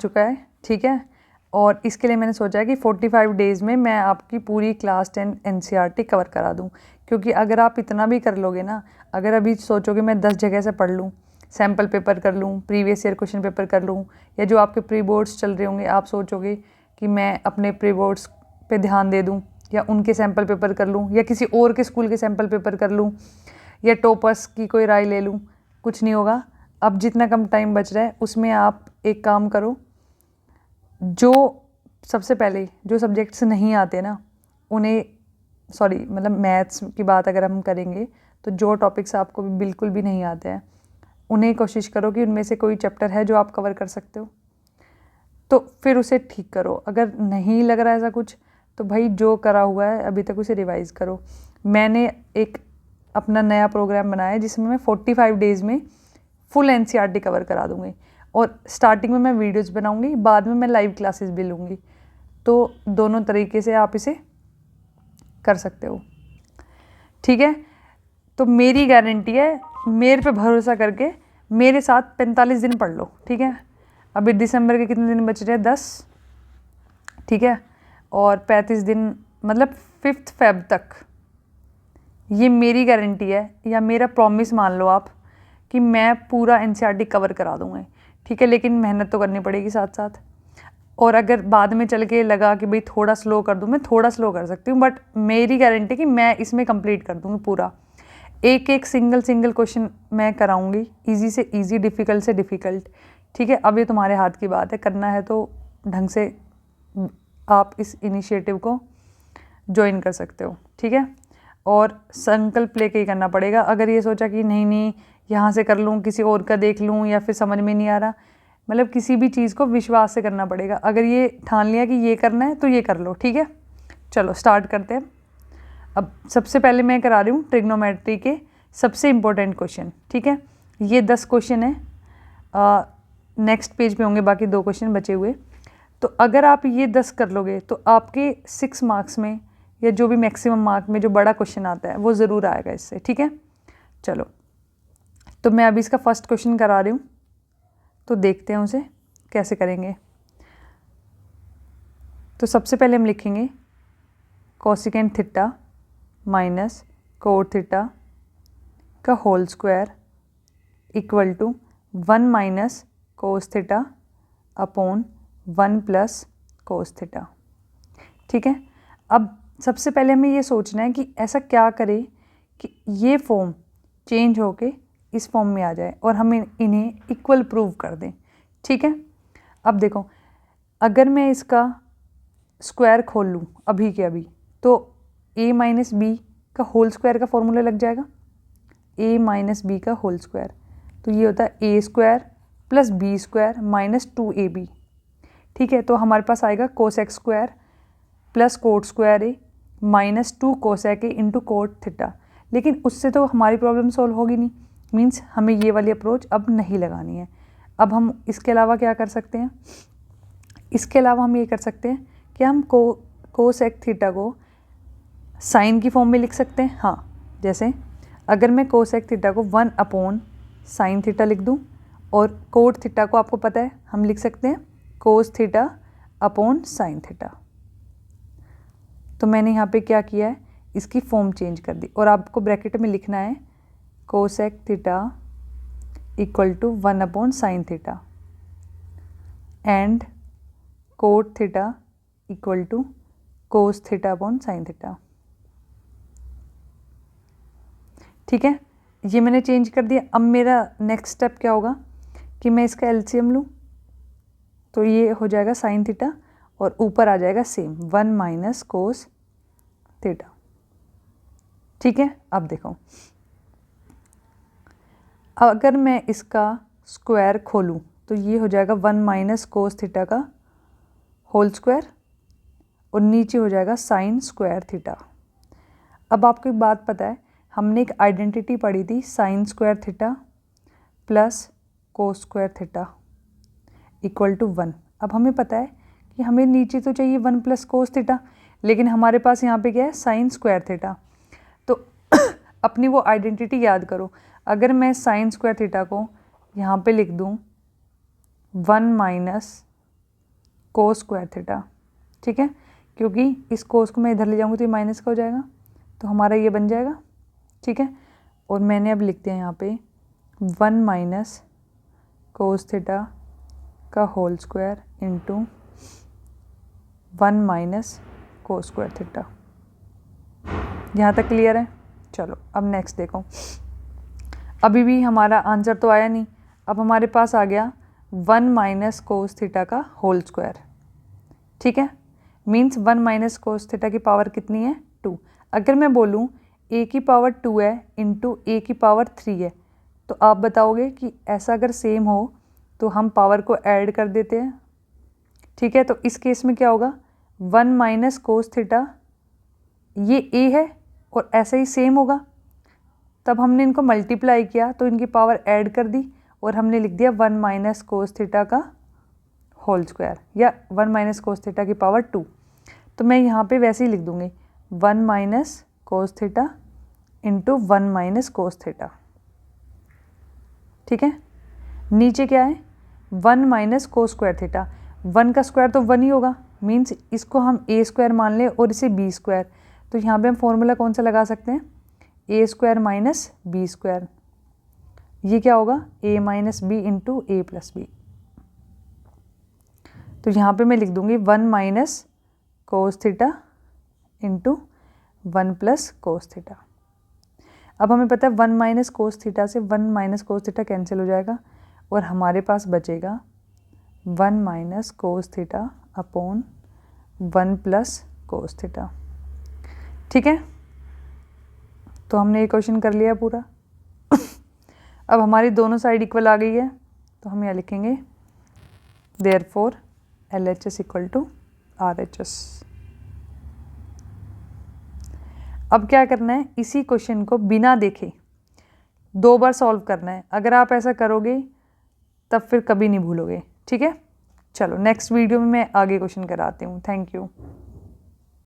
चुका है, ठीक है। और इसके लिए मैंने सोचा है कि 45 डेज़ में मैं आपकी पूरी क्लास 10 NCERT कवर करा दूं। क्योंकि अगर आप इतना भी कर लोगे ना, अगर अभी सोचोगे मैं 10 जगह से पढ़ लूँ, सैम्पल पेपर कर लूँ, प्रीवियस ईयर क्वेश्चन पेपर कर लूँ, या जो आपके प्री बोर्ड्स चल रहे होंगे आप सोचोगे कि मैं अपने प्री बोर्ड्स पे ध्यान दे दूँ, या उनके सैम्पल पेपर कर लूँ, या किसी और के स्कूल के सैम्पल पेपर कर लूँ, या टॉपर्स की कोई राय ले लूँ, कुछ नहीं होगा। अब जितना कम टाइम बच रहा है उसमें आप एक काम करो, जो सबसे पहले जो सब्जेक्ट्स नहीं आते ना उन्हें, सॉरी मतलब मैथ्स की बात अगर हम करेंगे तो जो टॉपिक्स आपको बिल्कुल भी नहीं आते हैं उन्हें कोशिश करो कि उनमें से कोई चैप्टर है जो आप कवर कर सकते हो, तो फिर उसे ठीक करो। अगर नहीं लग रहा है ऐसा कुछ तो भाई जो करा हुआ है अभी तक उसे रिवाइज़ करो। मैंने एक अपना नया प्रोग्राम बनाया है जिसमें मैं 45 डेज़ में फुल NCERT कवर करा दूँगी, और स्टार्टिंग में मैं वीडियोज़ बनाऊँगी, बाद में मैं लाइव क्लासेस भी लूँगी। तो दोनों तरीके से आप इसे कर सकते हो, ठीक है। तो मेरी गारंटी है, मेरे पे भरोसा करके मेरे साथ 45 दिन पढ़ लो, ठीक है। अभी दिसंबर के कितने दिन बच रहे हैं? 10, ठीक है। और 35 दिन मतलब 5 फ़रवरी तक, ये मेरी गारंटी है या मेरा प्रॉमिस मान लो आप कि मैं पूरा NCERT कवर करा दूँगी, ठीक है। लेकिन मेहनत तो करनी पड़ेगी साथ साथ। और अगर बाद में चल के लगा कि भाई थोड़ा स्लो कर दूँ, मैं थोड़ा स्लो कर सकती हूँ, बट मेरी गारंटी कि मैं इसमें कंप्लीट कर दूँगी पूरा। एक एक सिंगल क्वेश्चन मैं कराऊँगी, ईजी से ईजी, डिफ़िकल्ट से डिफ़िकल्ट, ठीक है। अब ये तुम्हारे हाथ की बात है, करना है तो ढंग से आप इस इनिशिएटिव को ज्वाइन कर सकते हो, ठीक है। और संकल्प लेके ही करना पड़ेगा। अगर ये सोचा कि नहीं यहाँ से कर लूँ, किसी और का देख लूँ, या फिर समझ में नहीं आ रहा, मतलब किसी भी चीज़ को विश्वास से करना पड़ेगा। अगर ये ठान लिया कि ये करना है तो ये कर लो, ठीक है। चलो स्टार्ट करते हैं। अब सबसे पहले मैं करा रही हूँ ट्रिग्नोमेट्री के सबसे इम्पोर्टेंट क्वेश्चन, ठीक है। ये 10 क्वेश्चन है, नेक्स्ट पेज पे होंगे बाकी 2 क्वेश्चन बचे हुए। तो अगर आप ये 10 कर लोगे तो आपके 6 मार्क्स में, या जो भी मैक्सिमम मार्क में जो बड़ा क्वेश्चन आता है वो ज़रूर आएगा इससे, ठीक है। चलो तो मैं अभी इसका फर्स्ट क्वेश्चन करा रही हूँ, तो देखते हैं उसे कैसे करेंगे। तो सबसे पहले हम लिखेंगे cosecant theta minus cot theta का whole square equal to 1 minus cos theta upon 1 plus cos theta, ठीक है। अब सबसे पहले हमें ये सोचना है कि ऐसा क्या करे कि ये फॉर्म चेंज होके इस फॉर्म में आ जाए और हम इन्हें इक्वल प्रूव कर दें, ठीक है। अब देखो, अगर मैं इसका स्क्वायर खोल लूँ अभी के अभी, तो a माइनस बी का होल स्क्वायर का फॉर्मूला लग जाएगा, a माइनस बी का होल स्क्वायर। तो ये होता है a square plus B square minus 2ab, ठीक है। तो हमारे पास आएगा cosec square plus cot square A minus 2 cosec A into cot theta. लेकिन उससे तो हमारी प्रॉब्लम सॉल्व होगी नहीं, मीन्स हमें ये वाली अप्रोच अब नहीं लगानी है। अब हम इसके अलावा क्या कर सकते हैं? इसके अलावा हम ये कर सकते हैं कि हम कोसेक थीटा को साइन की फॉर्म में लिख सकते हैं। हाँ, जैसे अगर मैं कोसेक थीटा को 1 अपॉन साइन थीटा लिख दूँ, और कोट थीटा को आपको पता है हम लिख सकते हैं कोस थीटा अपॉन साइन थीटा। तो मैंने यहाँ पे क्या किया है, इसकी फॉर्म चेंज कर दी, और आपको ब्रैकेट में लिखना है cosec theta equal to 1 upon sine theta and cot theta equal to cos theta upon sine theta, ठीक है। ये मैंने चेंज कर दिया। अब मेरा नेक्स्ट स्टेप क्या होगा कि मैं इसका एलसीएम लूँ, तो ये हो जाएगा साइन थीटा और ऊपर आ जाएगा सेम 1 माइनस कोस थीटा, ठीक है। अब देखो, अगर मैं इसका स्क्वायर खोलूँ तो ये हो जाएगा 1 माइनस कोस थीटा का होल स्क्वायर, और नीचे हो जाएगा साइन स्क्वायर थीटा। अब आपको एक बात पता है, हमने एक आइडेंटिटी पढ़ी थी sine square theta plus cos square theta equal to 1। अब हमें पता है कि हमें नीचे तो चाहिए 1 प्लस कोस थीटा, लेकिन हमारे पास यहाँ पे क्या है, साइन स्क्वायर थीटा। तो अपनी वो आइडेंटिटी याद करो। अगर मैं साइन स्क्वायर थीटा को यहाँ पे लिख दूँ 1 माइनस कोस स्क्वायर थीटा, ठीक है, क्योंकि इस कोस को मैं इधर ले जाऊँगी तो ये माइनस का हो जाएगा, तो हमारा ये बन जाएगा, ठीक है। और मैंने अब लिख दिया यहाँ पे 1 माइनस कोस थीटा का whole square into 1 minus cos square theta. यहाँ तक क्लियर है? चलो अब नेक्स्ट देखो। अभी भी हमारा आंसर तो आया नहीं, अब हमारे पास आ गया 1 माइनस कोस थीटा का होल स्क्वायर, ठीक है। मीन्स 1 माइनस कोस थीटा की पावर कितनी है? 2। अगर मैं बोलूँ a की पावर 2 है इंटू a की पावर 3 है, तो आप बताओगे कि ऐसा अगर सेम हो तो हम पावर को ऐड कर देते हैं, ठीक है। तो इस केस में क्या होगा? 1 माइनस कोस थीटा, ये a है और ऐसा ही सेम होगा, तब हमने इनको मल्टीप्लाई किया तो इनकी पावर ऐड कर दी और हमने लिख दिया 1 माइनस कोस थीटा का होल स्क्वायर, या 1 माइनस कोस थीटा की पावर 2। तो मैं यहाँ पे वैसे ही लिख दूँगी 1 minus cos theta into 1 minus cos theta, ठीक है। नीचे क्या है? 1 माइनस कोस स्क्वायर थीटा, 1 का स्क्वायर तो 1 ही होगा, मीन्स इसको हम a स्क्वायर मान लें और इसे b स्क्वायर, तो यहाँ पे हम फॉर्मूला कौन सा लगा सकते हैं? a square minus B square. ये क्या होगा? a minus B into A plus B. तो यहाँ पे मैं लिख दूँगी 1 minus cos theta into 1 plus cos theta. अब हमें पता है 1 माइनस कोस थीटा से 1 माइनस कोस थीटा कैंसिल हो जाएगा और हमारे पास बचेगा 1 minus cos theta upon 1 plus cos theta, ठीक है। तो हमने ये क्वेश्चन कर लिया पूरा। अब हमारी दोनों साइड इक्वल आ गई है, तो हम यहाँ लिखेंगे therefore LHS equal to RHS। अब क्या करना है? इसी क्वेश्चन को बिना देखे 2 बार सॉल्व करना है। अगर आप ऐसा करोगे तब फिर कभी नहीं भूलोगे, ठीक है। चलो नेक्स्ट वीडियो में मैं आगे क्वेश्चन कराती हूँ। Thank you.